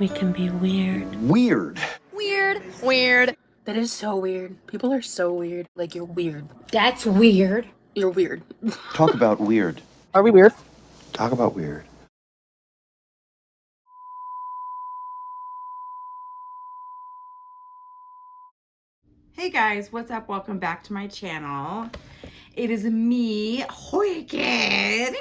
We can be weird. Weird. Weird. Weird. That is so weird. People are so weird. Like, you're weird. That's weird. You're weird. Talk about weird. Are we weird? Talk about weird. Hey guys, what's up? Welcome back to my channel. It is me, Wicked.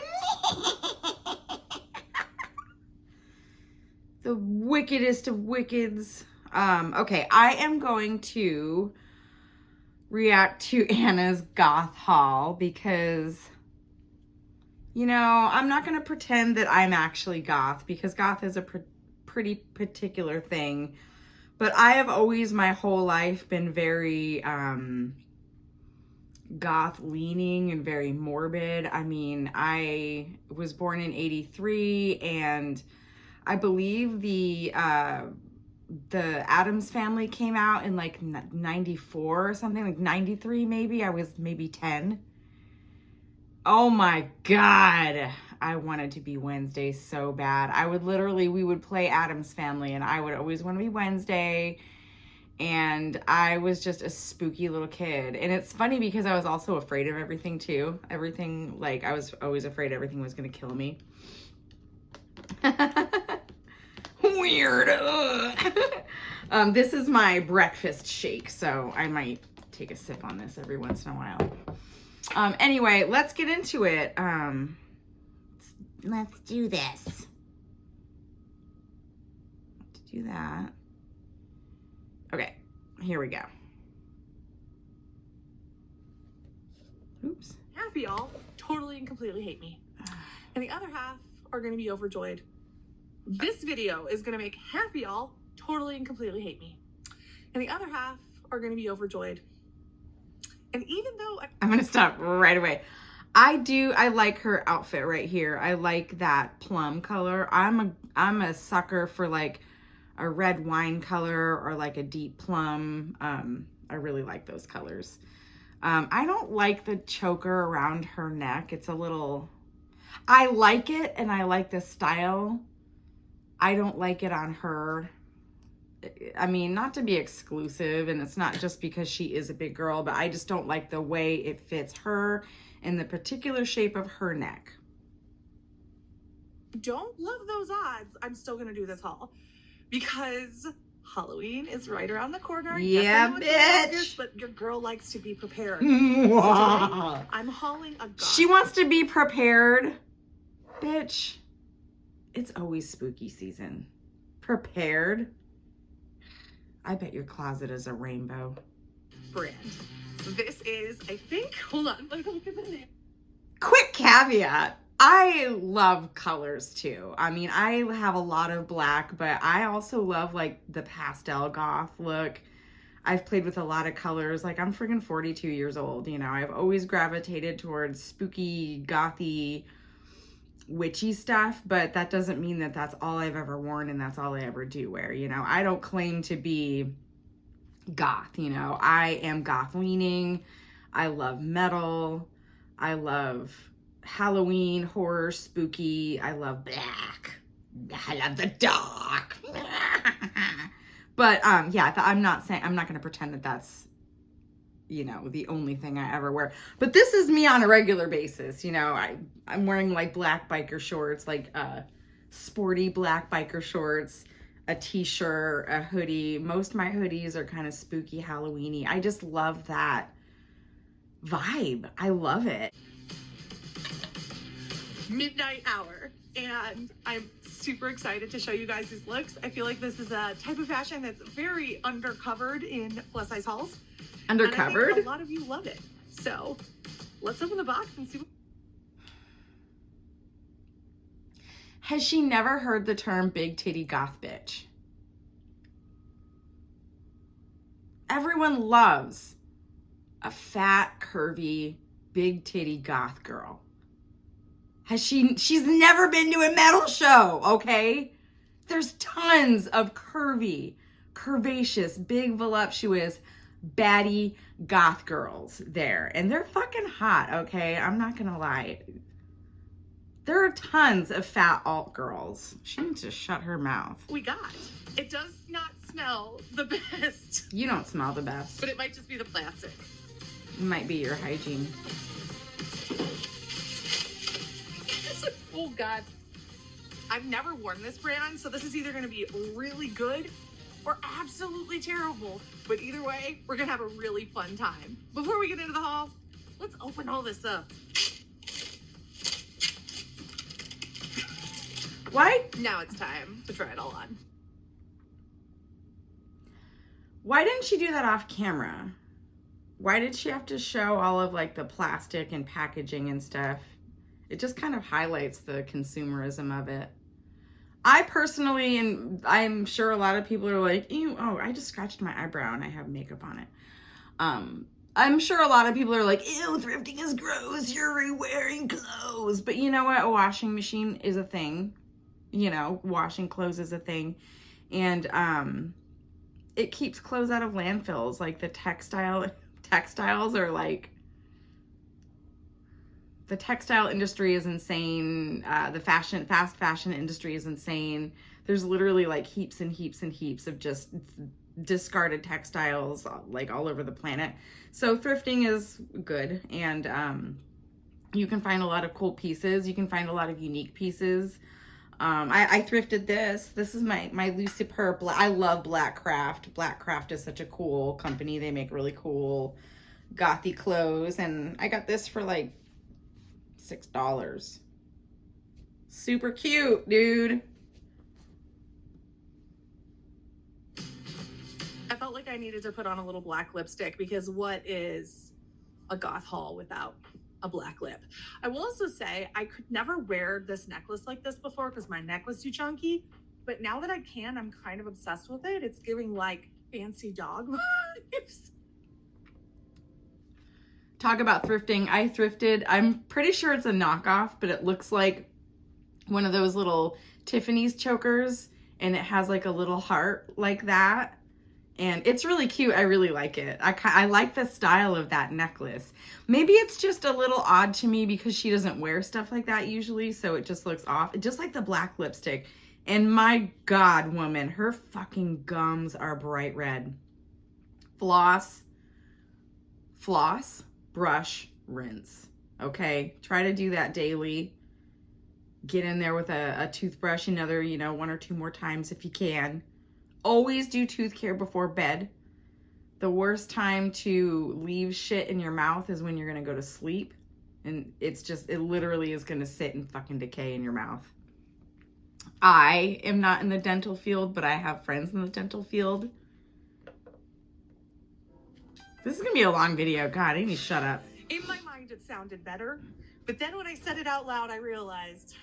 The wickedest of wickeds. Okay, I am going to react to Anna's goth haul because, you know, I'm not going to pretend that I'm actually goth because goth is a pretty particular thing. But I have always, my whole life, been very goth leaning and very morbid. I mean, I was born in '83, and I believe the Addams Family came out in like '94 or something, like '93 maybe. I was maybe 10. Oh my God. I wanted to be Wednesday so bad. I would literally, we would play Addams Family and I would always want to be Wednesday. And I was just a spooky little kid. And it's funny because I was also afraid of everything too. Everything, like, I was always afraid everything was going to kill me. Weird. This is my breakfast shake, so I might take a sip on this every once in a while. Anyway, let's get into it. Let's do this. To do that. Okay, here we go. Oops. Half of y'all totally and completely hate me. And the other half are going to be overjoyed. This video is going to make half of y'all totally and completely hate me. And the other half are going to be overjoyed. And even though I'm going to stop right away. I like her outfit right here. I like that plum color. I'm a sucker for like a red wine color or like a deep plum. I really like those colors. I don't like the choker around her neck. It's a little, I like it and I like the style. I don't like it on her. I mean, not to be exclusive, and it's not just because she is a big girl, but I just don't like the way it fits her and the particular shape of her neck. don't love those odds, I'm still going to do this haul because Halloween is right around the corner. Yeah, yes, bitch. But your girl likes to be prepared. So today, I'm hauling a goth. She wants to be prepared. Bitch, it's always spooky season. Prepared? I bet your closet is a rainbow. brand. This is, I think, hold on, let me look at the name. Quick caveat. I love colors too. I mean, I have a lot of black, but I also love like the pastel goth look. I've played with a lot of colors. Like, I'm freaking 42 years old, you know. I've always gravitated towards spooky, gothy, witchy stuff, but that doesn't mean that that's all I've ever worn and that's all I ever do wear, you know. I don't claim to be goth, you know. I am goth leaning. I love metal. I love Halloween, horror, spooky. I love black. I love the dark. But yeah, I'm not going to pretend that that's, you know, the only thing I ever wear. But this is me on a regular basis, you know. I'm wearing like black biker shorts, like sporty black biker shorts, a t-shirt, a hoodie. Most of my hoodies are kind of spooky, Halloween-y. I just love that vibe. I love it. Midnight hour, and I'm super excited to show you guys these looks. I feel like this is a type of fashion that's very undercovered in plus size hauls. Undercovered? And I think a lot of you love it. So let's open the box and see what... Has she never heard the term big titty goth bitch? Everyone loves a fat, curvy, big titty goth girl. She's never been to a metal show, okay? There's tons of curvy, curvaceous, big voluptuous, baddie goth girls there. And they're fucking hot, okay? I'm not gonna lie. There are tons of fat alt girls. She needs to shut her mouth. we got. It does not smell the best, You don't smell the best. but it might just be the plastic. It might be your hygiene. Oh God. I've never worn this brand, so this is either going to be really good or absolutely terrible. But either way, we're going to have a really fun time. Before we get into the haul, let's open all this up. Why? Now it's time to try it all on. Why didn't she do that off camera? Why did she have to show all of like the plastic and packaging and stuff? It just kind of highlights the consumerism of it. I personally, and I'm sure a lot of people are like, ew, oh, I just scratched my eyebrow and I have makeup on it. I'm sure a lot of people are like, ew, thrifting is gross, you're re-wearing clothes. But you know what? A washing machine is a thing. You know, washing clothes is a thing. And it keeps clothes out of landfills. Like the textiles are like, the textile industry is insane. The fast fashion industry is insane. There's literally like heaps and heaps and heaps of just discarded textiles like all over the planet. So thrifting is good, and you can find a lot of cool pieces. You can find a lot of unique pieces. I thrifted this. This is my Lucy Purr. I love Black Craft. Black Craft is such a cool company. They make really cool gothy clothes, and I got this for like $6. Super cute, dude. I felt like I needed to put on a little black lipstick because what is a goth haul without a black lip? I will also say I could never wear this necklace like this before because my neck was too chunky, but now that I can, I'm kind of obsessed with it. It's giving like fancy dog vibes. Talk about thrifting. I thrifted, I'm pretty sure it's a knockoff, but it looks like one of those little Tiffany's chokers, and it has like a little heart like that. And it's really cute. I really like it. I like the style of that necklace. Maybe it's just a little odd to me because she doesn't wear stuff like that usually, so it just looks off. Just like the black lipstick. And my God, woman, her fucking gums are bright red. Floss, brush, rinse. Okay? Try to do that daily. Get in there with a toothbrush another, 1 or 2 more times if you can. Always do tooth care before bed. The worst time to leave shit in your mouth is when you're gonna go to sleep. And it literally is gonna sit and fucking decay in your mouth. I am not in the dental field, but I have friends in the dental field. This is gonna be a long video. God, I need to shut up. In my mind, it sounded better, but then when I said it out loud, I realized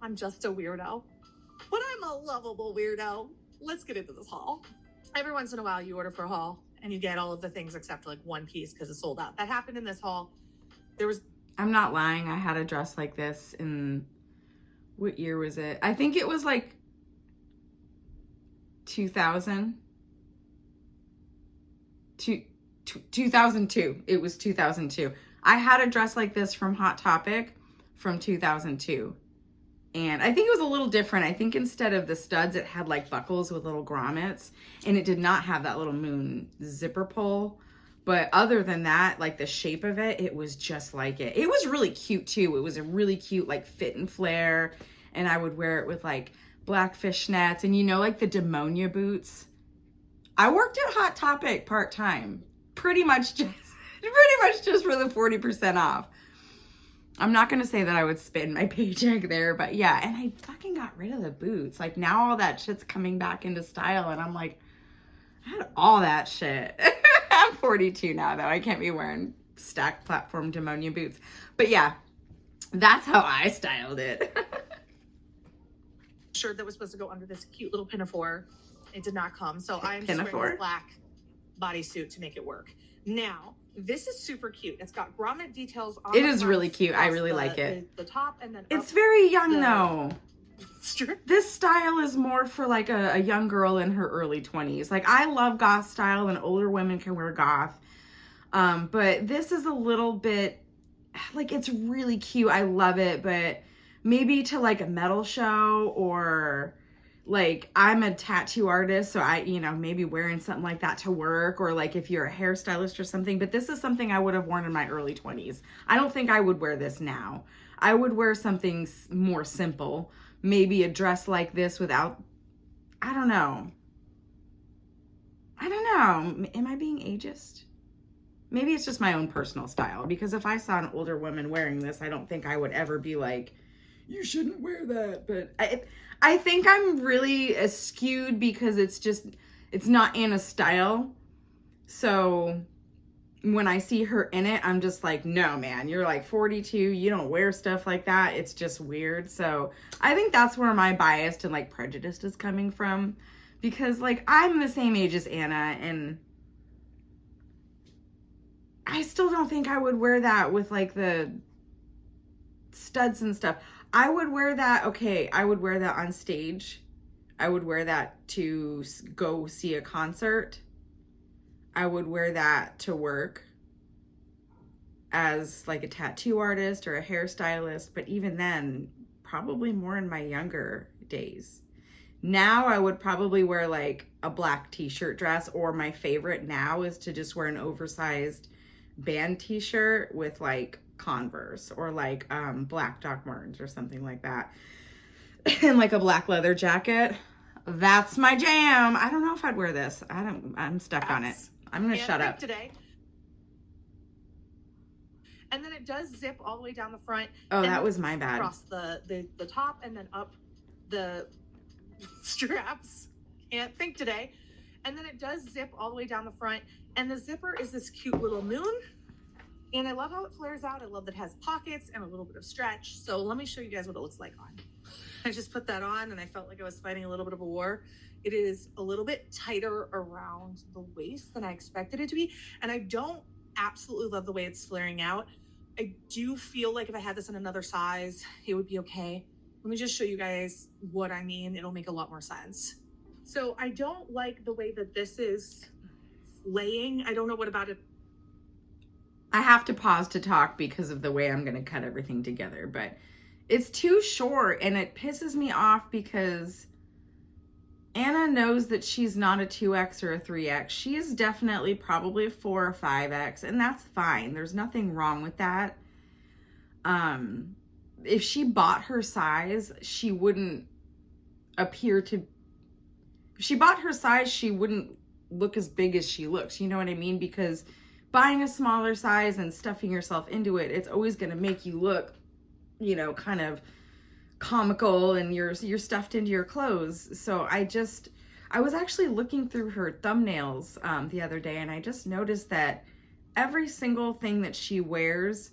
I'm just a weirdo. But I'm a lovable weirdo. Let's get into this haul. Every once in a while, you order for a haul and you get all of the things except like one piece because it's sold out. That happened in this haul. I'm not lying. I had a dress like this in, what year was it? I think it was like 2000. 2002. It was 2002. I had a dress like this from Hot Topic from 2002. And I think it was a little different. I think instead of the studs, it had like buckles with little grommets. And it did not have that little moon zipper pull. But other than that, like the shape of it, it was just like it. It was really cute too. It was a really cute like fit and flare. And I would wear it with like black fishnets and like the demonia boots. I worked at Hot Topic part-time. Pretty much just for the 40% off. I'm not going to say that I would spend my paycheck there, but yeah. And I fucking got rid of the boots. Like now all that shit's coming back into style. And I'm like, I had all that shit. I'm 42 now though. I can't be wearing stacked platform demonia boots. But yeah, that's how I styled it. Shirt that was supposed to go under this cute little pinafore. It did not come. So I'm just Pinafore. wearing a black bodysuit to make it work. Now, this is super cute. It's got grommet details on It the is front, really cute. I plus really like it. The top and then It's up very young the though. strip. This style is more for like a young girl in her early 20s. Like I love goth style and older women can wear goth. But this is a little bit like, it's really cute. I love it. But maybe to like a metal show, or like I'm a tattoo artist, so I, maybe wearing something like that to work, or like if you're a hairstylist or something. But this is something I would have worn in my early 20s. I don't think I would wear this now. I would wear something more simple, maybe a dress like this without, I don't know. Am I being ageist? Maybe it's just my own personal style, because if I saw an older woman wearing this, I don't think I would ever be like, you shouldn't wear that. But I think I'm really skewed because it's not Anna's style. So when I see her in it, I'm just like, no, man, you're like 42. You don't wear stuff like that. It's just weird. So I think that's where my bias and like prejudice is coming from, because like I'm the same age as Anna, and I still don't think I would wear that with like the studs and stuff. I would wear that, okay, I would wear that on stage. I would wear that to go see a concert. I would wear that to work as like a tattoo artist or a hairstylist, but even then, probably more in my younger days. Now I would probably wear like a black t-shirt dress, or my favorite now is to just wear an oversized band t-shirt with like Converse or like black Doc Martens or something like that, and like a black leather jacket. That's my jam. I don't know if I'd wear this. I'm stuck on it. I'm gonna shut up today. And then it does zip all the way down the front. Oh, that was my bad. Across the top and then up the straps. Can't think today. And then it does zip all the way down the front, and the zipper is this cute little moon. And I love how it flares out. I love that it has pockets and a little bit of stretch. So let me show you guys what it looks like on. I just put that on and I felt like I was fighting a little bit of a war. It is a little bit tighter around the waist than I expected it to be. And I don't absolutely love the way it's flaring out. I do feel like if I had this in another size, it would be okay. Let me just show you guys what I mean. It'll make a lot more sense. So I don't like the way that this is laying. I don't know what about it. I have to pause to talk because of the way I'm going to cut everything together, but it's too short and it pisses me off because Anna knows that she's not a 2X or a 3X. She is definitely probably a 4 or 5X, and that's fine. There's nothing wrong with that. If she bought her size, she wouldn't appear to, if she bought her size, she wouldn't look as big as she looks. You know what I mean? Because buying a smaller size and stuffing yourself into it, it's always going to make you look, kind of comical, and you're stuffed into your clothes. So I was actually looking through her thumbnails the other day, and I just noticed that every single thing that she wears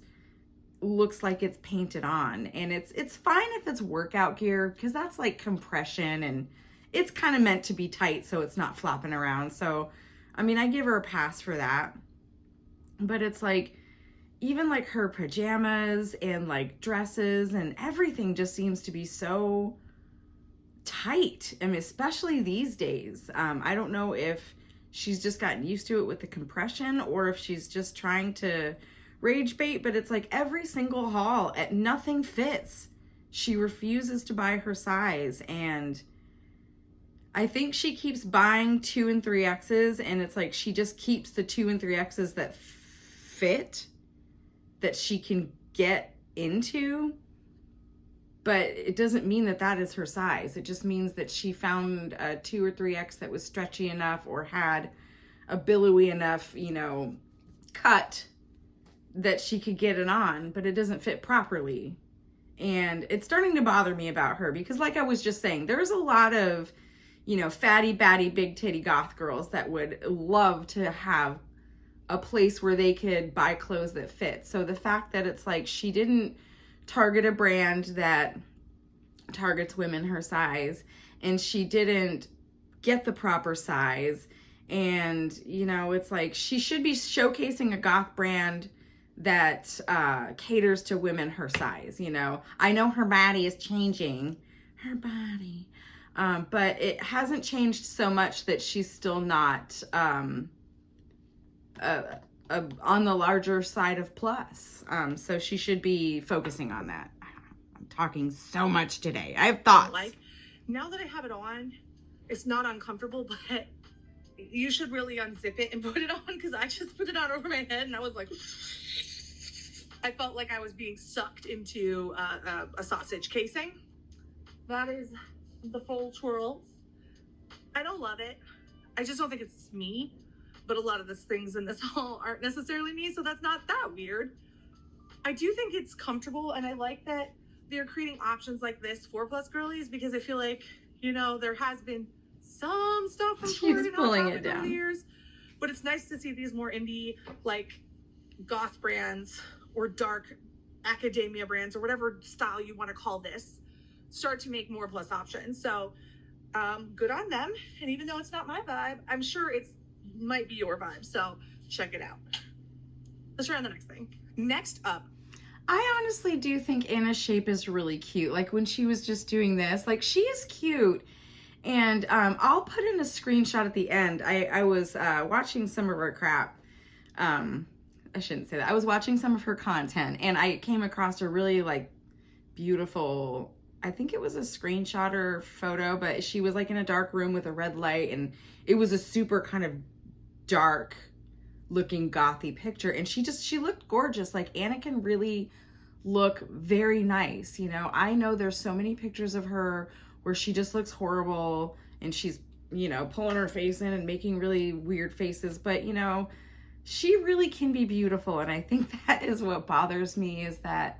looks like it's painted on. And it's fine if it's workout gear, because that's like compression and it's kind of meant to be tight so it's not flopping around. So I mean, I give her a pass for that. But it's like, even like her pajamas and like dresses and everything just seems to be so tight. I mean, especially these days. I don't know if she's just gotten used to it with the compression, or if she's just trying to rage bait, but it's like every single haul, nothing fits. She refuses to buy her size, and I think she keeps buying 2 and 3Xs, and it's like she just keeps the 2 and 3Xs that fit, that she can get into, but it doesn't mean that that is her size. It just means that she found a 2 or 3X that was stretchy enough or had a billowy enough, cut that she could get it on, but it doesn't fit properly. And it's starting to bother me about her, because like I was just saying, there's a lot of, fatty, batty, big titty goth girls that would love to have a place where they could buy clothes that fit. So the fact that it's like she didn't target a brand that targets women her size, and she didn't get the proper size, and it's like she should be showcasing a goth brand that caters to women her size. I know her body is changing, but it hasn't changed so much that she's still not on the larger side of plus. So she should be focusing on that. I'm talking so much today. I have thoughts. Like, now that I have it on, it's not uncomfortable, but you should really unzip it and put it on, because I just put it on over my head and I was like, I felt like I was being sucked into a sausage casing. That is the full twirls. I don't love it. I just don't think it's me, but a lot of the things in this haul aren't necessarily me, so that's not that weird. I do think it's comfortable, and I like that they're creating options like this for plus girlies, because I feel like, you know, there has been some stuff from She's pulling it over the down. years, but it's nice to see these more indie, like goth brands or dark academia brands or whatever style you want to call this start to make more plus options. So good on them. And even though it's not my vibe, I'm sure it's might be your vibe. So check it out. Let's try on the next thing. Next up, I honestly do think Anna's shape is really cute. Like when she was just doing this, like she is cute. And I'll put in a screenshot at the end. I was watching some of her crap. I shouldn't say that. I was watching some of her content and I came across a really like beautiful, I think it was a screenshot or photo, but she was like in a dark room with a red light and it was a super kind of dark looking gothy picture. And she looked gorgeous. Like Anna can really look very nice. You know, I know there's so many pictures of her where she just looks horrible and she's, you know, pulling her face in and making really weird faces. But, you know, she really can be beautiful. And I think that is what bothers me, is that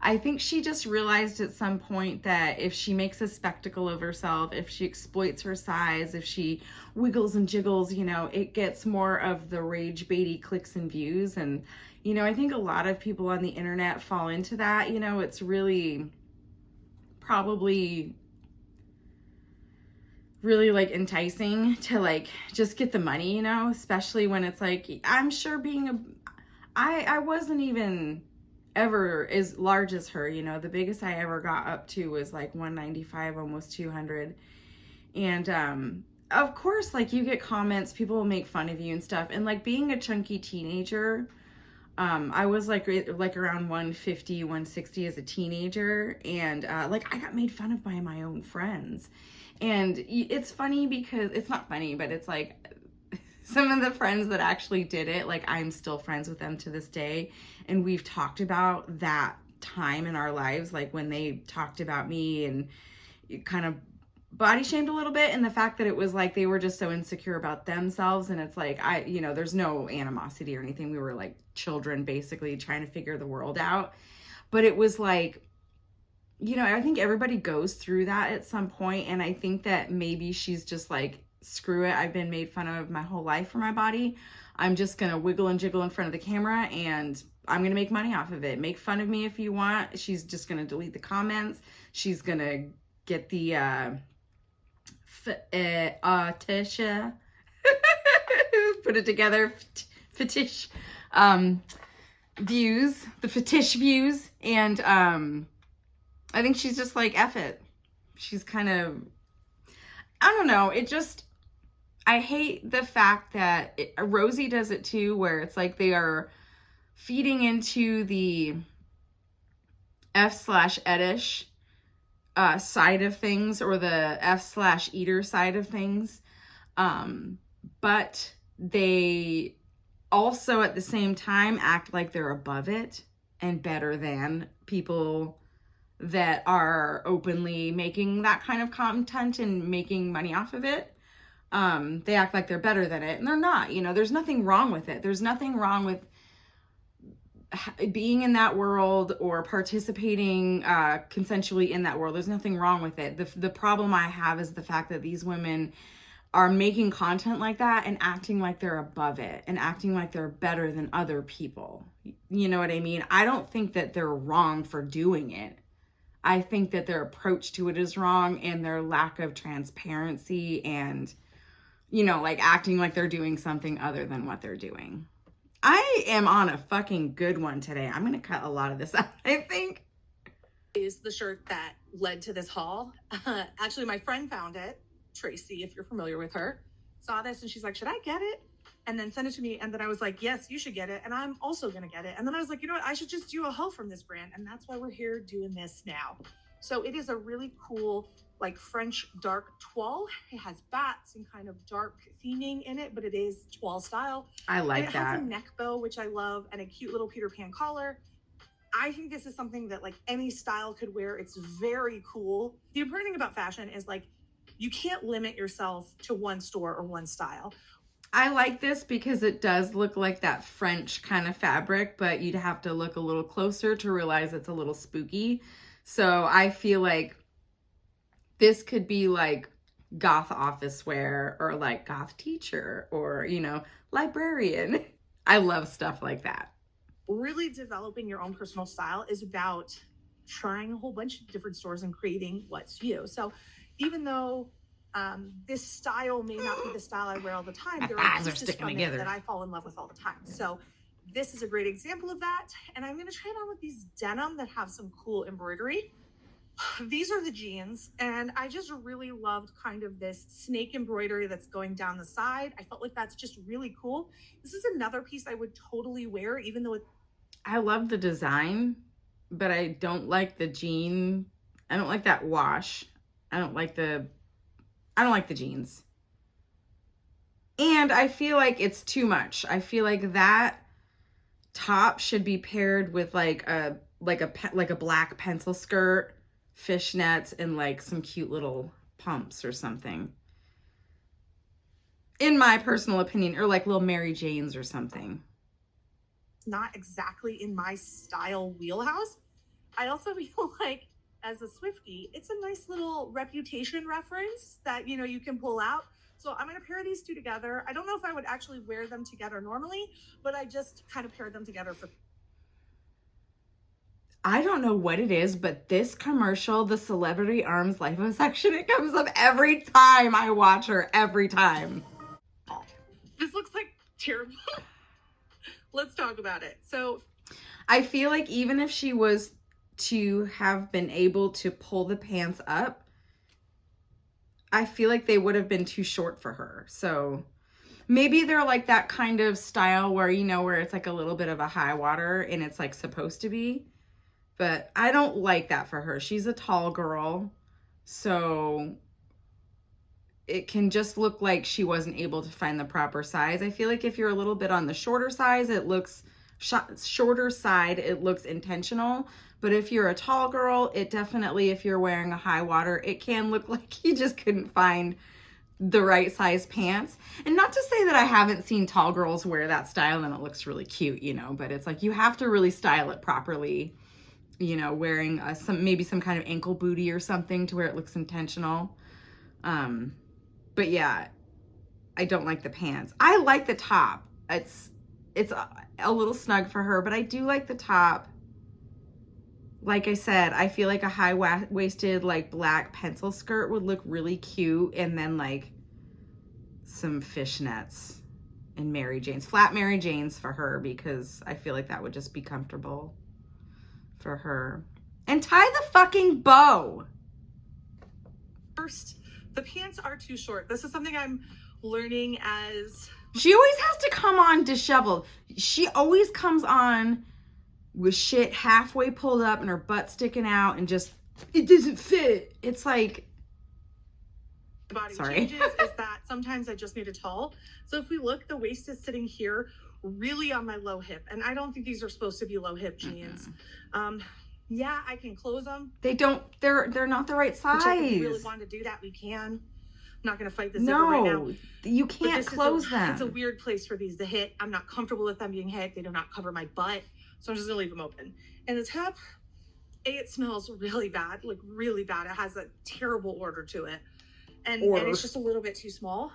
I think she just realized at some point that if she makes a spectacle of herself, if she exploits her size, if she wiggles and jiggles, you know, it gets more of the rage baity clicks and views. And, you know, I think a lot of people on the internet fall into that. You know, it's really probably really like enticing to like just get the money, you know, especially when it's like, I'm sure I wasn't even ever as large as her, you know. The biggest I ever got up to was like 195, almost 200. And of course, like you get comments, people will make fun of you and stuff. And like being a chunky teenager, I was like around 150, 160 as a teenager. And like I got made fun of by my own friends. And it's funny because it's not funny, but it's like some of the friends that actually did it, like I'm still friends with them to this day. And we've talked about that time in our lives, like when they talked about me and kind of body shamed a little bit. And the fact that it was like they were just so insecure about themselves. And it's like, you know, there's no animosity or anything. We were like children basically trying to figure the world out. But it was like, you know, I think everybody goes through that at some point. And I think that maybe she's just like, screw it. I've been made fun of my whole life for my body. I'm just going to wiggle and jiggle in front of the camera and I'm going to make money off of it. Make fun of me if you want. She's just going to delete the comments. She's going to get the Tisha put it together, fetish views, the fetish views. And I think she's just like, F it. She's kind of, I don't know. It just, I hate the fact that Rosie does it too, where it's like they are feeding into the F/Edish side of things, or the F/Eater side of things. But they also at the same time act like they're above it and better than people that are openly making that kind of content and making money off of it. They act like they're better than it, and they're not. You know, there's nothing wrong with it. There's nothing wrong with being in that world or participating consensually in that world. There's nothing wrong with it. The problem I have is the fact that these women are making content like that and acting like they're above it and acting like they're better than other people. You know what I mean? I don't think that they're wrong for doing it. I think that their approach to it is wrong, and their lack of transparency and, you know, like acting like they're doing something other than what they're doing. I am on a fucking good one today. I'm going to cut a lot of this out, I think. is the shirt that led to this haul. Actually, my friend found it. Tracy, if you're familiar with her, saw this and she's like, should I get it? and then sent it to me. And then I was like, yes, you should get it. And I'm also going to get it. And then I was like, you know what? I should just do a haul from this brand. And that's why we're here doing this now. So it is a really cool, like French dark toile. It has bats and kind of dark theming in it, but it is toile style. I like it that. has a neck bow, which I love, and a cute little Peter Pan collar. I think this is something that like any style could wear. It's very cool. The important thing about fashion is like, you can't limit yourself to one store or one style. I like this because it does look like that French kind of fabric, but you'd have to look a little closer to realize it's a little spooky. So I feel like this could be like goth office wear or like goth teacher or, you know, librarian. I love stuff like that. Really developing your own personal style is about trying a whole bunch of different stores and creating what's you. So even though this style may not be the style I wear all the time, there are pieces from it that I fall in love with all the time. So this is a great example of that. And I'm going to try it on with these denim that have some cool embroidery. These are the jeans, and I just really loved kind of this snake embroidery that's going down the side. I felt like that's just really cool. This is another piece I would totally wear, even though I love the design, but I don't like the jean. I don't like that wash. I don't like the jeans. And I feel like it's too much. I feel like that top should be paired with like a black pencil skirt, fishnets, and like some cute little pumps or something. In my personal opinion, or like little Mary Janes or something. not exactly in my style wheelhouse. I also feel like as a Swiftie, it's a nice little reputation reference that, you know, you can pull out. So I'm going to pair these two together. I don't know if I would actually wear them together normally, but I just kind of paired them together for... I don't know what it is, but this commercial, the Celebrity Arms Lipo section, it comes up every time I watch her, every time. This looks like terrible. Let's talk about it. So I feel like even if she was to have been able to pull the pants up, I feel like they would have been too short for her. So maybe they're like that kind of style where, you know, where it's like a little bit of a high water and it's like supposed to be. But I don't like that for her. She's a tall girl, so it can just look like she wasn't able to find the proper size. I feel like if you're a little bit on the shorter size, it looks shorter side, it looks intentional. But if you're a tall girl, it definitely, if you're wearing a high water, it can look like you just couldn't find the right size pants. And not to say that I haven't seen tall girls wear that style and it looks really cute, you know, but it's like you have to really style it properly. You know, wearing maybe some kind of ankle booty or something to where it looks intentional. But yeah, I don't like the pants. I like the top. It's a little snug for her, but I do like the top. Like I said, I feel like a high-waisted like black pencil skirt would look really cute, and then like some fishnets and Mary Janes, flat Mary Janes for her, because I feel like that would just be comfortable for her. And tie the fucking bow. first, the pants are too short. This is something I'm learning as... She always has to come on disheveled. She always comes on with shit halfway pulled up and her butt sticking out and just, it doesn't fit. It's like... body Sorry. changes is that sometimes I just need a tall. So if we look, the waist is sitting here really on my low hip, and I don't think these are supposed to be low hip jeans. Yeah, I can close them. They're not the right size. If we really want to do that, we can. I'm not going to fight this No, right now. you can't close them. It's a weird place for these to hit. I'm not comfortable with them being hit. They do not cover my butt, so I'm just going to leave them open. And the top, it smells really bad, like really bad. It has a terrible odor to it. And it's just a little bit too small.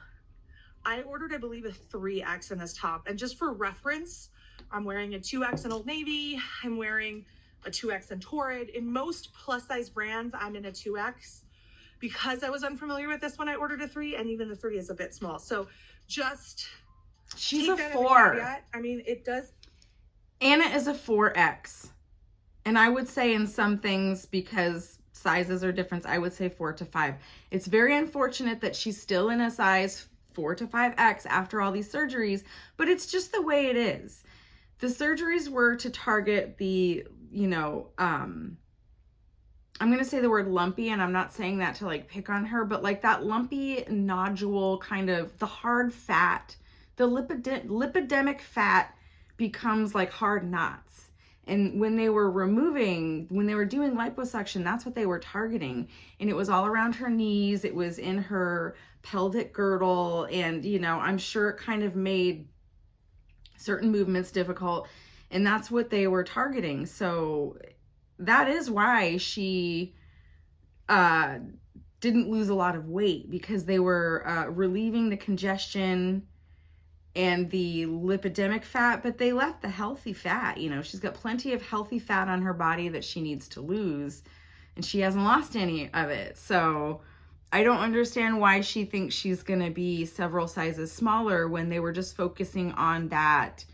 I ordered, I believe, a 3X in this top. And just for reference, I'm wearing a 2X in Old Navy. I'm wearing a 2X in Torrid. In most plus size brands, I'm in a 2X. Because I was unfamiliar with this one, I ordered a 3, and even the 3 is a bit small. So just She's take a that as 4. caveat. I mean, it does. Anna is a 4X. And I would say in some things, because sizes are different, I would say 4 to 5. It's very unfortunate that she's still in a size 4 to 5x after all these surgeries, but it's just the way it is. The surgeries were to target the, you know, I'm going to say the word lumpy, and I'm not saying that to like pick on her, but like that lumpy nodule kind of, the hard fat, the lipidemic fat becomes like hard knots. And when they were doing liposuction, that's what they were targeting. And it was all around her knees. It was in her pelvic girdle. And, you know, I'm sure it kind of made certain movements difficult. And that's what they were targeting. So that is why she didn't lose a lot of weight, because they were relieving the congestion and the lipidemic fat, but they left the healthy fat. You know, she's got plenty of healthy fat on her body that she needs to lose, and she hasn't lost any of it. So I don't understand why she thinks she's gonna be several sizes smaller when they were just focusing on that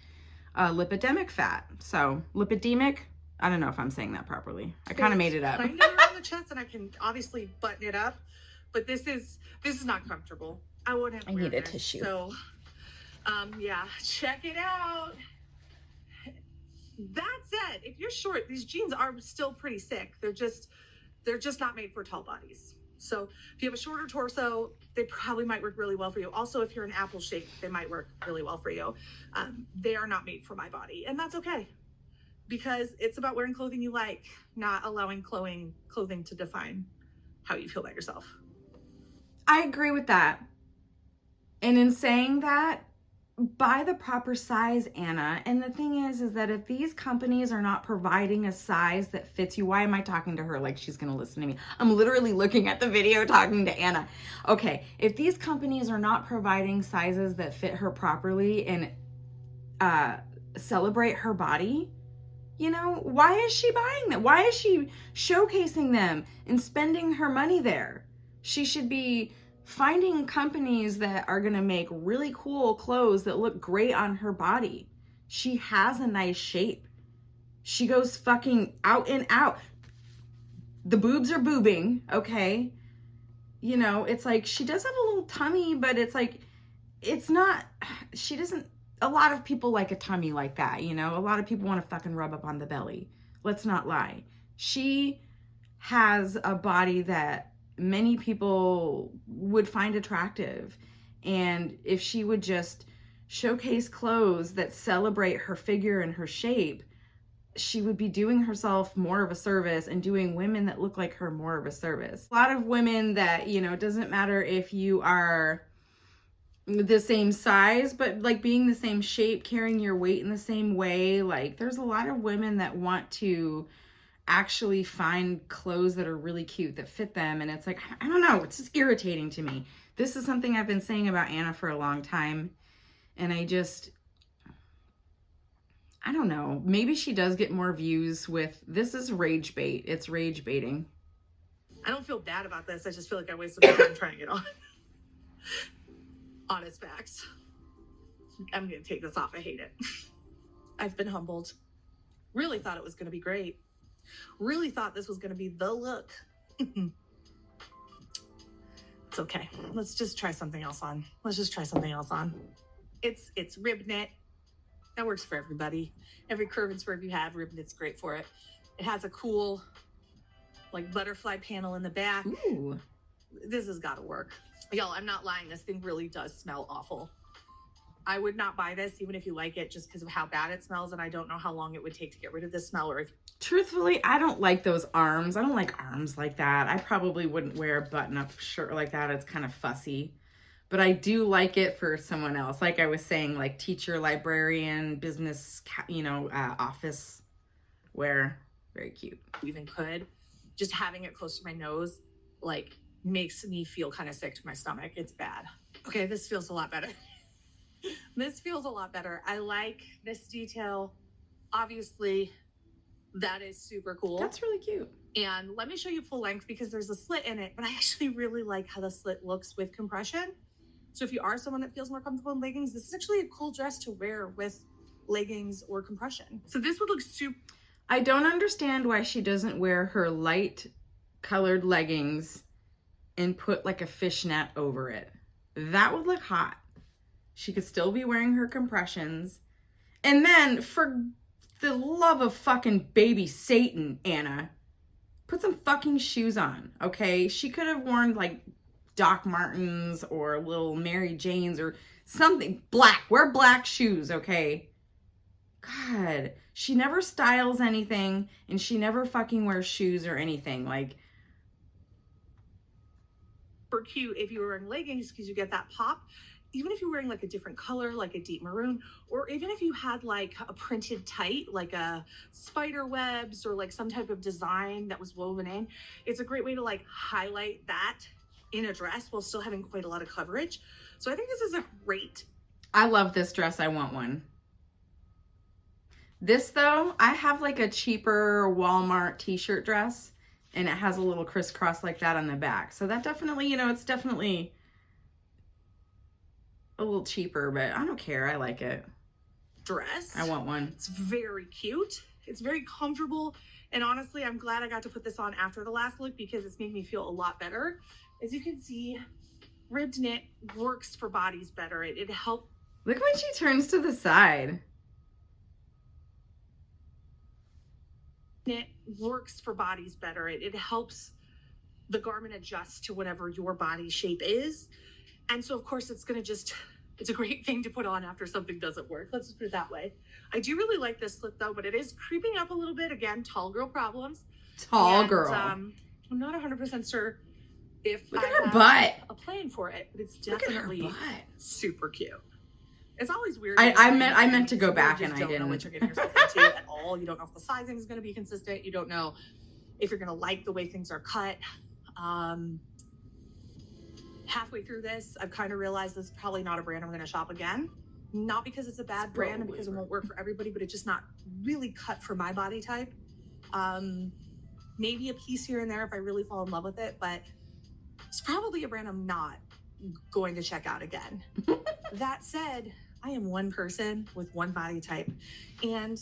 lipidemic fat. So lipidemic, I don't know if I'm saying that properly. I kind of made it up. Kind of around the chest, and I can obviously button it up, but this is not comfortable. I wouldn't. I need a tissue. So, yeah, check it out. That said, if you're short, these jeans are still pretty sick. They're just not made for tall bodies. So if you have a shorter torso, they probably might work really well for you. Also, if you're an apple shape, they might work really well for you. They are not made for my body, and that's okay, because it's about wearing clothing you like, not allowing clothing to define how you feel about yourself. I agree with that. And in saying that, buy the proper size, Anna. And the thing is that if these companies are not providing a size that fits you, why am I talking to her like she's going to listen to me? I'm literally looking at the video talking to Anna. Okay, if these companies are not providing sizes that fit her properly and celebrate her body, you know, why is she buying them? Why is she showcasing them and spending her money there? She should be finding companies that are going to make really cool clothes that look great on her body. She has a nice shape. She goes fucking out and out. The boobs are boobing, okay? You know, it's like she does have a little tummy, but it's like, it's not, she doesn't, a lot of people like a tummy like that, you know? A lot of people want to fucking rub up on the belly. Let's not lie. She has a body that many people would find attractive, and if she would just showcase clothes that celebrate her figure and her shape, she would be doing herself more of a service and doing women that look like her more of a service. A lot of women that, you know, it doesn't matter if you are the same size, but like being the same shape, carrying your weight in the same way, like there's a lot of women that want to actually find clothes that are really cute that fit them, and it's like, I don't know, it's just irritating to me. This is something I've been saying about Anna for a long time, and I don't know, maybe she does get more views with, this is rage bait. It's rage baiting. I don't feel bad about this. I just feel like I wasted my time trying it on. Honest facts. I'm gonna take this off. I hate it. I've been humbled. Really thought it was gonna be great. Really thought this was going to be the look. It's okay. Let's just try something else on. It's rib knit. That works for everybody. Every curve and swerve you have, rib knit's great for it. It has a cool, like, butterfly panel in the back. Ooh. This has got to work. Y'all, I'm not lying. This thing really does smell awful. I would not buy this even if you like it, just because of how bad it smells, and I don't know how long it would take to get rid of this smell. Or if Truthfully, I don't like those arms. I don't like arms like that. I probably wouldn't wear a button-up shirt like that. It's kind of fussy. But I do like it for someone else. Like I was saying, like teacher, librarian, business, you know, office wear. Very cute. even could, just having it close to my nose, like, makes me feel kind of sick to my stomach. It's bad. Okay, this feels a lot better. This feels a lot better. I like this detail. Obviously, that is super cool. That's really cute. And let me show you full length because there's a slit in it, but I actually really like how the slit looks with compression. So if you are someone that feels more comfortable in leggings, this is actually a cool dress to wear with leggings or compression. So this would look super... I don't understand why she doesn't wear her light colored leggings and put like a fishnet over it. That would look hot. She could still be wearing her compressions. And then, for the love of fucking baby Satan, Anna, put some fucking shoes on, okay? She could have worn, like, Doc Martens or little Mary Janes or something. Black. Wear black shoes, okay? God. She never styles anything, and she never fucking wears shoes or anything. Like, super cute if you were wearing leggings because you get that pop. Even if you're wearing like a different color, like a deep maroon, or even if you had like a printed tight, like a spider webs or like some type of design that was woven in, it's a great way to like highlight that in a dress while still having quite a lot of coverage. So I think this is a great. I love this dress. I want one. This though, I have like a cheaper Walmart t-shirt dress, and it has a little crisscross like that on the back. So that definitely, you know, it's definitely a little cheaper, but I don't care. I like it. Dress. I want one. It's very cute. It's very comfortable. And honestly, I'm glad I got to put this on after the last look because it's made me feel a lot better. As you can see, ribbed knit works for bodies better. It helps. Look when she turns to the side. Knit works for bodies better. It helps the garment adjust to whatever your body shape is. And so, of course, it's a great thing to put on after something doesn't work. Let's just put it that way. I do really like this look, though, but it is creeping up a little bit. Again, tall girl problems. Tall girl. I'm not 100% sure if Look I at her have butt. a plan for it, but it's Look at her definitely butt. super cute. It's always weird. I meant to go You back just and I don't know didn't. what you're getting yourself into at all. You don't know if the sizing is going to be consistent. You don't know if you're going to like the way things are cut. Halfway through this, I've kind of realized this is probably not a brand I'm going to shop again. Not because it's a bad brand and because it won't work for everybody, but it's just not really cut for my body type. Maybe a piece here and there if I really fall in love with it, but it's probably a brand I'm not going to check out again. That said, I am one person with one body type, and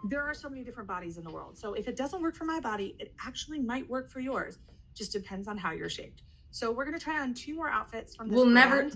there are so many different bodies in the world. So if it doesn't work for my body, it actually might work for yours. Just depends on how you're shaped. So we're gonna try on 2 more outfits from this We'll brand. never.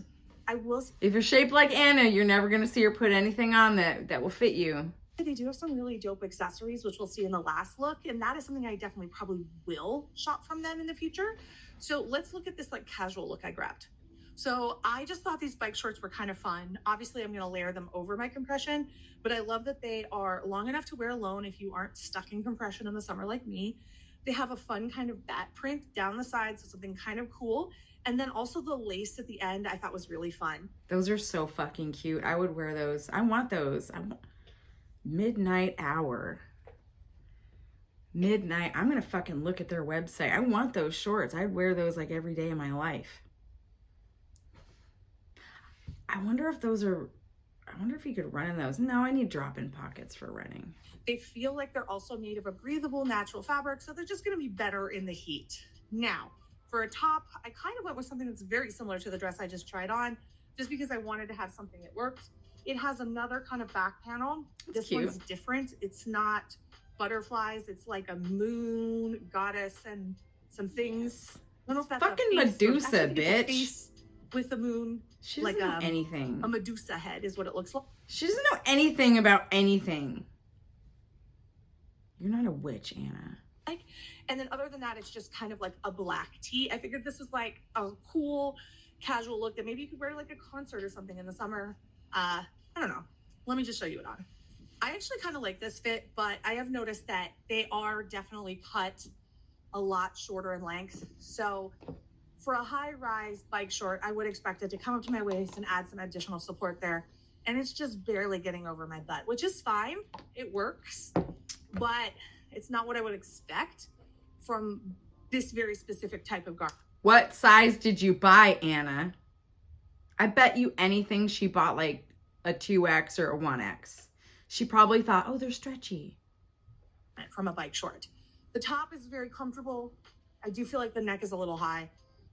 I will. If you're shaped like Anna, you're never gonna see her put anything on that will fit you. They do have some really dope accessories, which we'll see in the last look, and that is something I definitely probably will shop from them in the future. So let's look at this like casual look I grabbed. So I just thought these bike shorts were kind of fun. Obviously, I'm gonna layer them over my compression, but I love that they are long enough to wear alone if you aren't stuck in compression in the summer like me. They have a fun kind of bat print down the sides, so something kind of cool. And then also the lace at the end I thought was really fun. Those are so fucking cute. I would wear those. I want those. I want midnight hour. Midnight. I'm gonna fucking look at their website. I want those shorts. I'd wear those like every day of my life. I wonder if you could run in those. No, I need drop-in pockets for running. They feel like they're also made of a breathable natural fabric, so they're just gonna be better in the heat. Now, for a top, I kind of went with something that's very similar to the dress I just tried on, just because I wanted to have something that worked. It has another kind of back panel. This cute. one's different. It's not butterflies. It's like a moon goddess and some things. I don't know if that's Fucking a face, Medusa, actually, it's a bitch. face with the moon. She doesn't know anything. A Medusa head is what it looks like. She doesn't know anything about anything. You're not a witch, Anna. And then other than that, it's just kind of like a black tee. I figured this was like a cool casual look that maybe you could wear to like a concert or something in the summer. I don't know. Let me just show you it on. I actually kind of like this fit, but I have noticed that they are definitely cut a lot shorter in length. So for a high rise bike short, I would expect it to come up to my waist and add some additional support there. And it's just barely getting over my butt, which is fine. It works, but it's not what I would expect from this very specific type of garment. What size did you buy, Anna? I bet you anything she bought like a 2X or a 1X. She probably thought, oh, they're stretchy. From a bike short. The top is very comfortable. I do feel like the neck is a little high.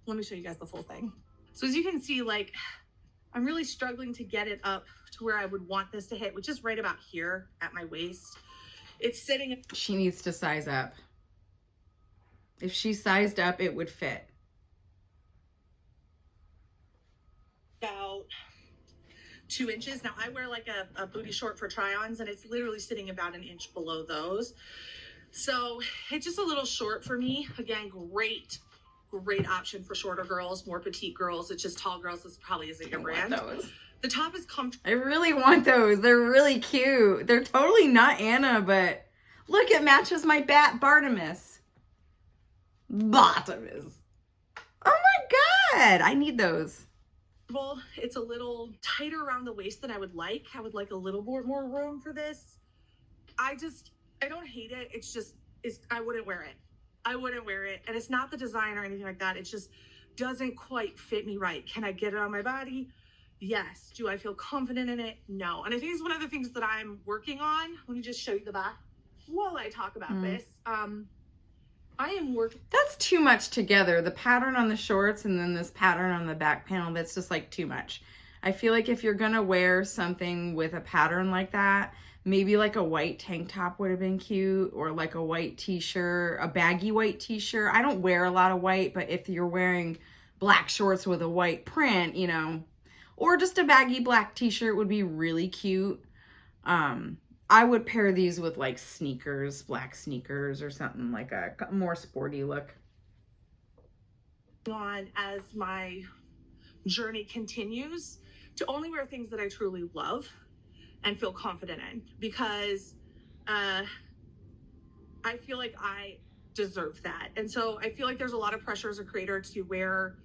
Let me show you guys the full thing. So as you can see, like, I'm really struggling to get it up to where I would want this to hit, which is right about here at my waist. It's sitting. She needs to size up. If she sized up, it would fit. about 2 inches. Now I wear like a booty short for try-ons, and it's literally sitting about an inch below those. So it's just a little short for me. Again, great option for shorter girls, more petite girls. It's just tall girls. This probably isn't your brand. Those. The top is comfortable. I really want those. They're really cute. They're totally not Anna, but look, it matches my Bartimus. Bottomus. Oh my God. I need those. It's a little tighter around the waist than I would like. I would like a little more room for this. I don't hate it. I wouldn't wear it. I wouldn't wear it. And it's not the design or anything like that. It just doesn't quite fit me right. Can I get it on my body? Yes. Do I feel confident in it? No. And I think it's one of the things that I'm working on. Let me just show you the back while I talk about this. I am working. That's too much together. The pattern on the shorts and then this pattern on the back panel, that's just like too much. I feel like if you're going to wear something with a pattern like that, maybe like a white tank top would have been cute, or like a white t-shirt, a baggy white t-shirt. I don't wear a lot of white, but if you're wearing black shorts with a white print, you know, or just a baggy black t-shirt would be really cute. I would pair these with like sneakers, black sneakers or something, like a more sporty look. On as my journey continues to only wear things that I truly love and feel confident in, because I feel like I deserve that. And so I feel like there's a lot of pressure as a creator to wear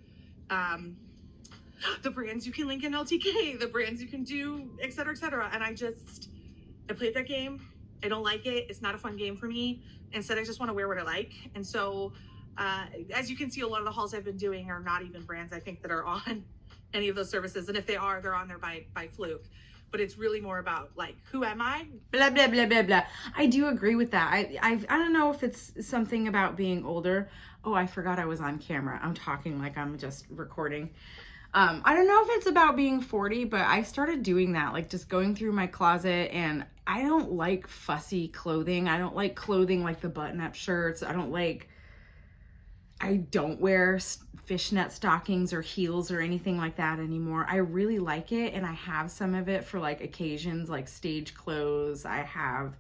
the brands you can link in LTK, the brands you can do, et cetera, et cetera. And I played that game. I don't like it. It's not a fun game for me. Instead, I just want to wear what I like. And so, as you can see, a lot of the hauls I've been doing are not even brands I think that are on any of those services. And if they are, they're on there by fluke. But it's really more about like, who am I? Blah, blah, blah, blah, blah. I do agree with that. I don't know if it's something about being older. Oh, I forgot I was on camera. I'm talking like I'm just recording. I don't know if it's about being 40, but I started doing that, like just going through my closet, and I don't like fussy clothing. I don't like clothing like the button-up shirts. I don't wear fishnet stockings or heels or anything like that anymore. I really like it, and I have some of it for like occasions like stage clothes. I have,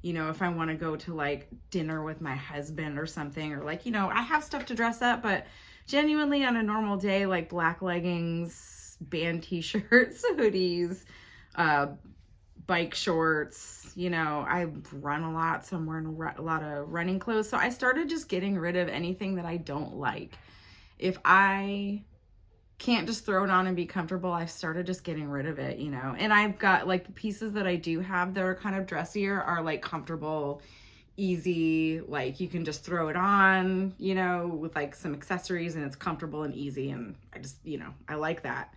you know, if I want to go to like dinner with my husband or something, or like, you know, I have stuff to dress up, but genuinely on a normal day, like black leggings, band t-shirts, hoodies, bike shorts, you know, I run a lot, so I'm wearing a lot of running clothes. So I started just getting rid of anything that I don't like. If I can't just throw it on and be comfortable, I started just getting rid of it, you know. And I've got like the pieces that I do have that are kind of dressier are like comfortable, easy, like you can just throw it on, you know, with like some accessories, and it's comfortable and easy, and I just, you know, I like that.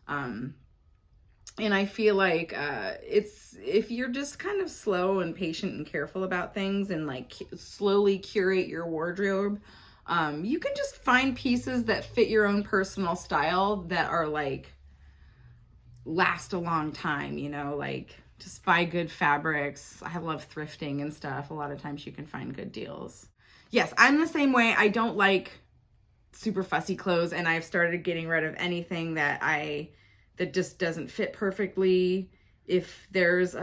And I feel like it's, if you're just kind of slow and patient and careful about things and like slowly curate your wardrobe, you can just find pieces that fit your own personal style that are like last a long time, you know, like just buy good fabrics. I love thrifting and stuff. A lot of times you can find good deals. Yes, I'm the same way. I don't like super fussy clothes, and I've started getting rid of anything that just doesn't fit perfectly. If there's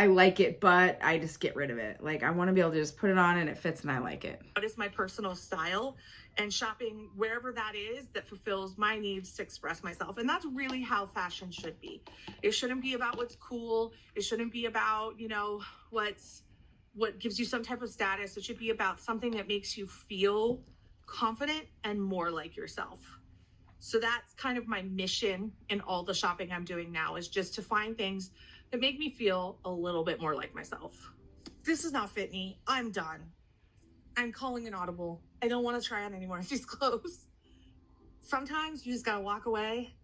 I like it, but I just get rid of it. Like I want to be able to just put it on and it fits and I like it. What is my personal style, and shopping wherever that is that fulfills my needs to express myself. And that's really how fashion should be. It shouldn't be about what's cool. It shouldn't be about, you know, what gives you some type of status. It should be about something that makes you feel confident and more like yourself. So that's kind of my mission in all the shopping I'm doing now, is just to find things that make me feel a little bit more like myself. This does not fit me. I'm done. I'm calling an audible. I don't want to try on any more of these clothes. Sometimes you just gotta walk away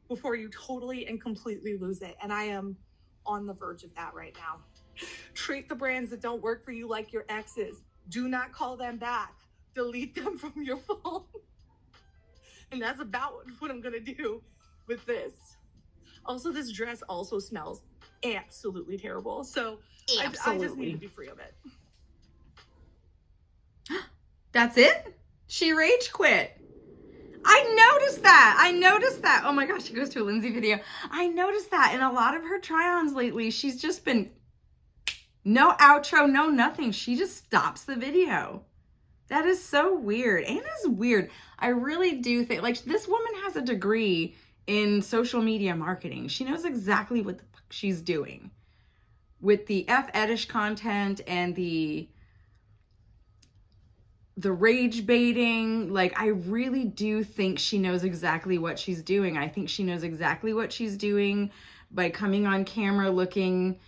before you totally and completely lose it. And I am on the verge of that right now. Treat the brands that don't work for you like your exes. Do not call them back. Delete them from your phone. And that's about what I'm gonna do with this. Also, this dress also smells absolutely terrible. So I just need to be free of it. That's it? She rage quit. I noticed that. I noticed that. Oh my gosh, she goes to a Lindsay video. I noticed that in a lot of her try-ons lately. She's just been no outro, no nothing. She just stops the video. That is so weird. Anna's weird. I really do think, like, this woman has a degree in social media marketing. She knows exactly what the fuck she's doing with the F-edish content and the rage baiting. Like, I really do think she knows exactly what she's doing. I think she knows exactly what she's doing by coming on camera looking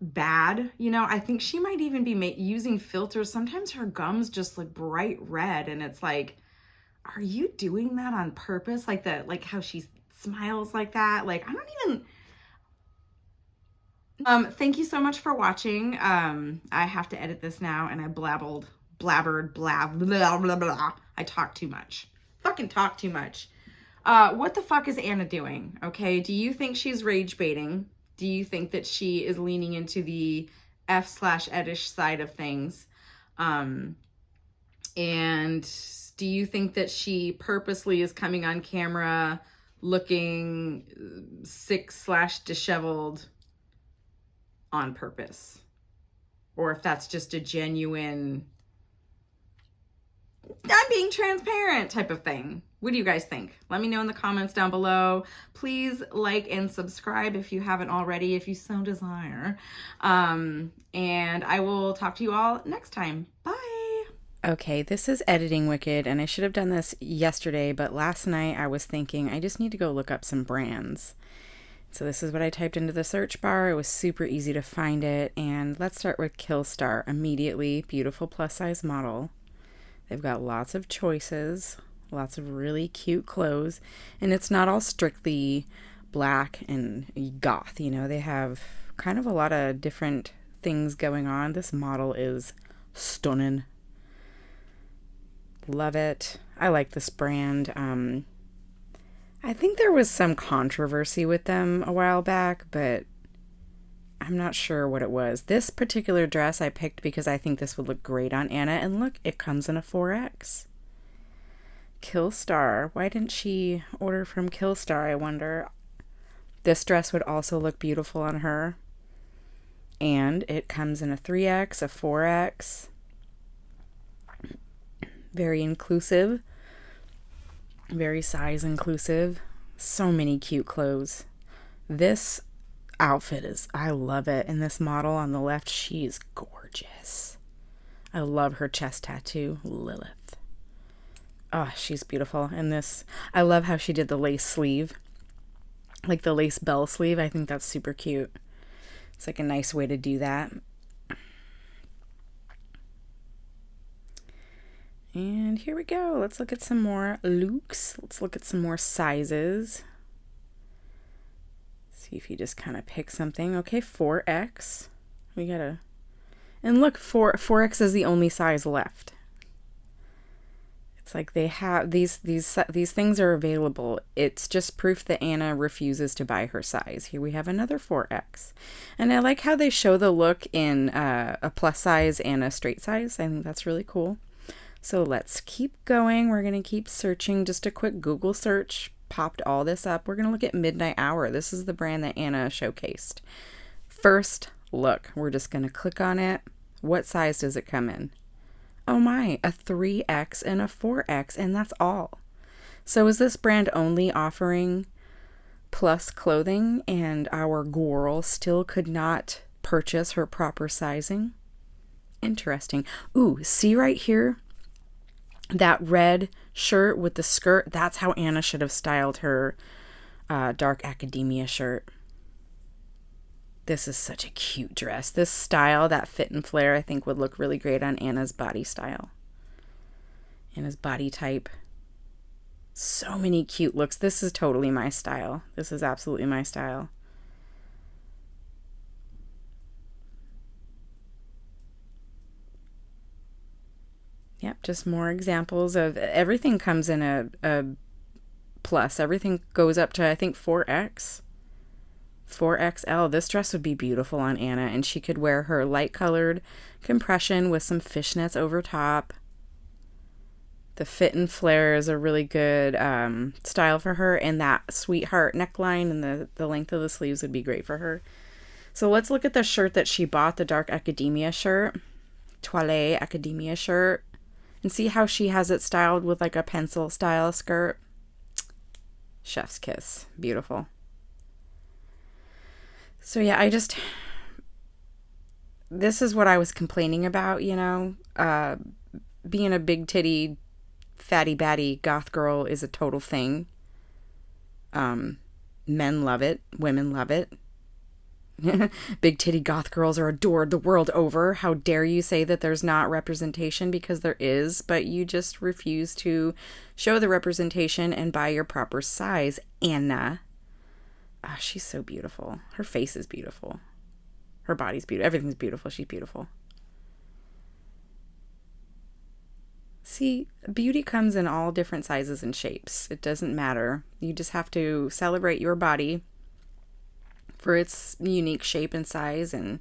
bad. You know, I think she might even be using filters. Sometimes her gums just look bright red, and it's like, are you doing that on purpose? Like how she smiles like that. Like, I don't even. Thank you so much for watching. I have to edit this now, and I blabbered, blah, blah, blah, blah. I talk too much. Fucking talk too much. What the fuck is Anna doing? Okay, do you think she's rage baiting? Do you think that she is leaning into the F/edish side of things? And do you think that she purposely is coming on camera looking sick/disheveled on purpose? Or if that's just a genuine, I'm being transparent type of thing. What do you guys think? Let me know in the comments down below. Please like and subscribe if you haven't already, if you so desire. And I will talk to you all next time. Bye. Okay, this is Editing Wicked, and I should have done this yesterday, but last night I was thinking I just need to go look up some brands. So this is what I typed into the search bar. It was super easy to find it, and let's start with Killstar. Immediately, beautiful plus-size model. They've got lots of choices, lots of really cute clothes, and it's not all strictly black and goth, you know. They have kind of a lot of different things going on. This model is stunning. Love it. I like this brand. I think there was some controversy with them a while back, but I'm not sure what it was. This particular dress I picked because I think this would look great on Anna, and look, it comes in a 4X. Killstar. Why didn't she order from Killstar, I wonder? This dress would also look beautiful on her. And it comes in a 3X, a 4X. Very inclusive. Very size inclusive. So many cute clothes. This outfit is, I love it. And this model on the left, she is gorgeous. I love her chest tattoo, Lilith. Oh, she's beautiful. And this, I love how she did the lace sleeve. Like the lace bell sleeve. I think that's super cute. It's like a nice way to do that. And here we go. Let's look at some more looks. Let's look at some more sizes. See if you just kind of pick something. Okay, 4X. We gotta, and look, 4X is the only size left. It's like they have these things are available. It's just proof that Anna refuses to buy her size. Here we have another 4X. And I like how they show the look in a plus size and a straight size. I think that's really cool. So let's keep going. We're going to keep searching. Just a quick Google search popped all this up. We're going to look at Midnight Hour. This is the brand that Anna showcased. First look. We're just going to click on it. What size does it come in? Oh my, a 3X and a 4X, and that's all. So is this brand only offering plus clothing, and our girl still could not purchase her proper sizing? Interesting. Ooh, see right here? That red shirt with the skirt, that's how Anna should have styled her dark academia shirt. This is such a cute dress. This style, that fit and flare, I think would look really great on Anna's body style. Anna's body type. So many cute looks. This is totally my style. This is absolutely my style. Yep, just more examples of everything comes in a plus. Everything goes up to, I think, 4X. 4XL. This dress would be beautiful on Anna, and she could wear her light colored compression with some fishnets over top. The fit and flare is a really good style for her, and that sweetheart neckline and the length of the sleeves would be great for her. So let's look at the shirt that she bought, the dark academia shirt, toilette academia shirt, and see how she has it styled with like a pencil style skirt. Chef's kiss. Beautiful. So yeah, this is what I was complaining about, you know, being a big titty, fatty batty goth girl is a total thing. Men love it. Women love it. Big titty goth girls are adored the world over. How dare you say that there's not representation, because there is, but you just refuse to show the representation and buy your proper size. Anna. Oh, she's so beautiful. Her face is beautiful. Her body's beautiful. Everything's beautiful. She's beautiful. See, beauty comes in all different sizes and shapes. It doesn't matter. You just have to celebrate your body for its unique shape and size and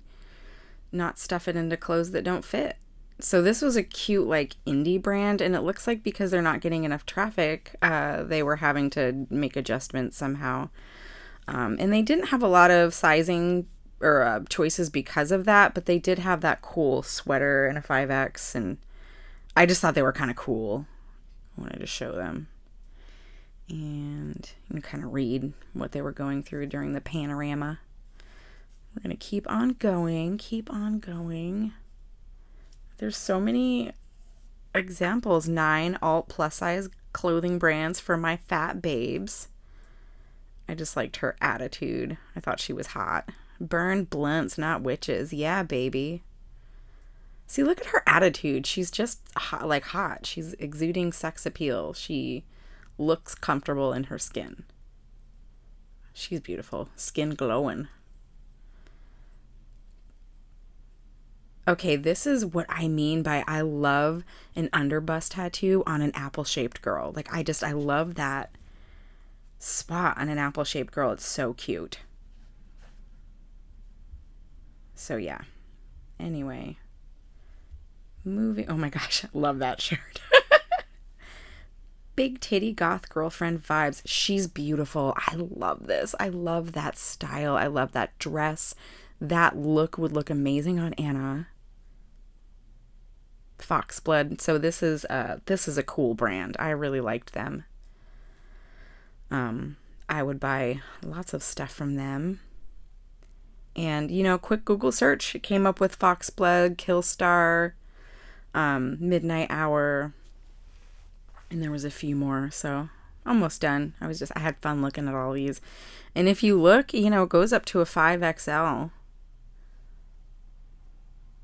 not stuff it into clothes that don't fit. So this was a cute, like, indie brand, and it looks like because they're not getting enough traffic, they were having to make adjustments somehow. And they didn't have a lot of sizing or choices because of that, but they did have that cool sweater and a 5X, and I just thought they were kind of cool. I wanted to show them. And you can kind of read what they were going through during the panorama. We're going to keep on going, keep on going. There's so many examples. 9 alt plus size clothing brands for my fat babes. I just liked her attitude. I thought she was hot. Burn blunts, not witches. Yeah, baby. See, look at her attitude. She's just hot, like hot. She's exuding sex appeal. She looks comfortable in her skin. She's beautiful. Skin glowing. Okay, this is what I mean by I love an underbust tattoo on an apple-shaped girl. Like, I love that spot on an apple-shaped girl. It's so cute. So, yeah. Anyway. Moving. Oh my gosh, I love that shirt. Big titty goth girlfriend vibes. She's beautiful. I love this. I love that style. I love that dress. That look would look amazing on Anna. Foxblood. So this is a cool brand. I really liked them. I would buy lots of stuff from them. And, you know, quick Google search, it came up with Foxblood, Killstar, Midnight Hour, and there was a few more, so almost done. I had fun looking at all these. And if you look, you know, it goes up to a 5XL.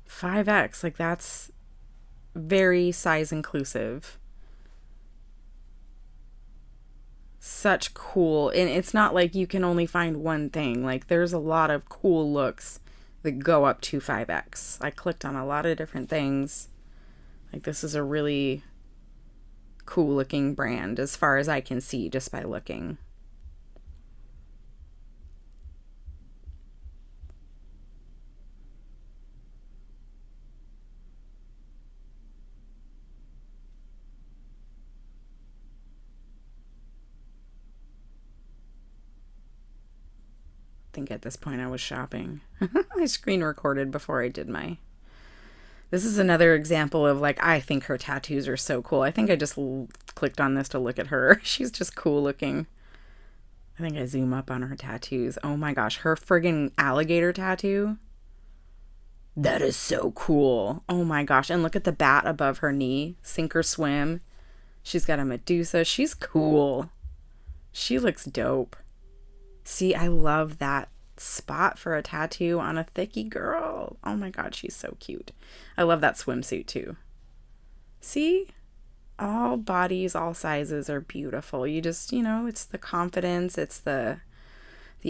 5X, like, that's very size inclusive. Such cool, and it's not like you can only find one thing. Like, there's a lot of cool looks that go up to 5X. I clicked on a lot of different things. Like, this is a really cool looking brand as far as I can see just by looking. I think at this point I was shopping. I screen recorded before I did my... This is another example of, like, I think her tattoos are so cool. I think I just clicked on this to look at her. She's just cool looking. I think I zoom up on her tattoos. Oh my gosh, her friggin' alligator tattoo. That is so cool. Oh my gosh. And look at the bat above her knee. Sink or swim. She's got a Medusa. She's cool. She looks dope. See, I love that spot for a tattoo on a thicky girl. Oh my god, she's so cute. I love that swimsuit too. See? All bodies, all sizes are beautiful. You just, you know, it's the confidence, it's the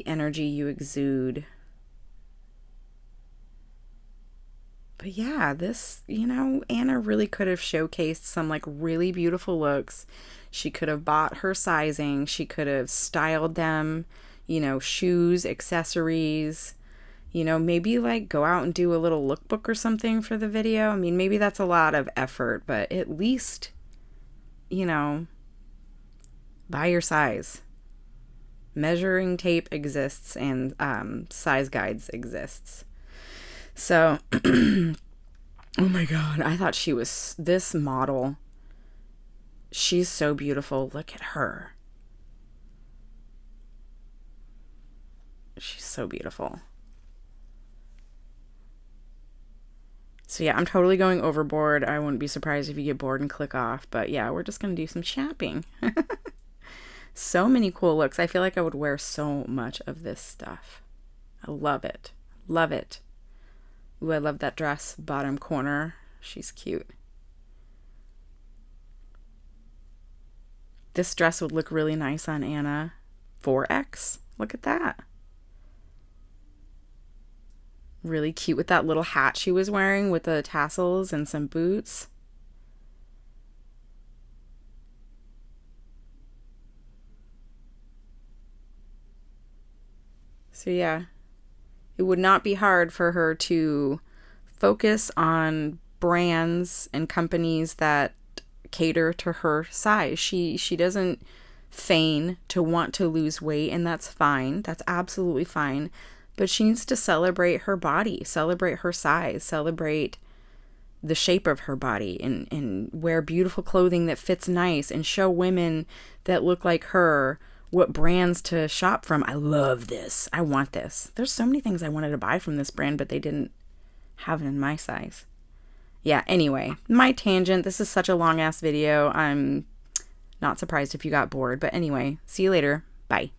energy you exude. But yeah, this, you know, Anna really could have showcased some, like, really beautiful looks. She could have bought her sizing. She could have styled them. You know, shoes, accessories, you know, maybe like go out and do a little lookbook or something for the video. I mean, maybe that's a lot of effort, but at least you know, buy your size. Measuring tape exists and size guides exists. So, oh my God, I thought she was, this model, she's so beautiful. Look at her. She's so beautiful. So yeah, I'm totally going overboard. I wouldn't be surprised if you get bored and click off. But yeah, we're just going to do some shopping. So many cool looks. I feel like I would wear so much of this stuff. I love it. Love it. Ooh, I love that dress. Bottom corner. She's cute. This dress would look really nice on Anna. 4X. Look at that. Really cute with that little hat she was wearing with the tassels and some boots. So yeah, it would not be hard for her to focus on brands and companies that cater to her size. She doesn't feign to want to lose weight, and that's fine. That's absolutely fine. But she needs to celebrate her body, celebrate her size, celebrate the shape of her body, and wear beautiful clothing that fits nice, and show women that look like her what brands to shop from. I love this. I want this. There's so many things I wanted to buy from this brand, but they didn't have it in my size. Yeah, anyway, my tangent. This is such a long ass video. I'm not surprised if you got bored, but anyway, see you later. Bye.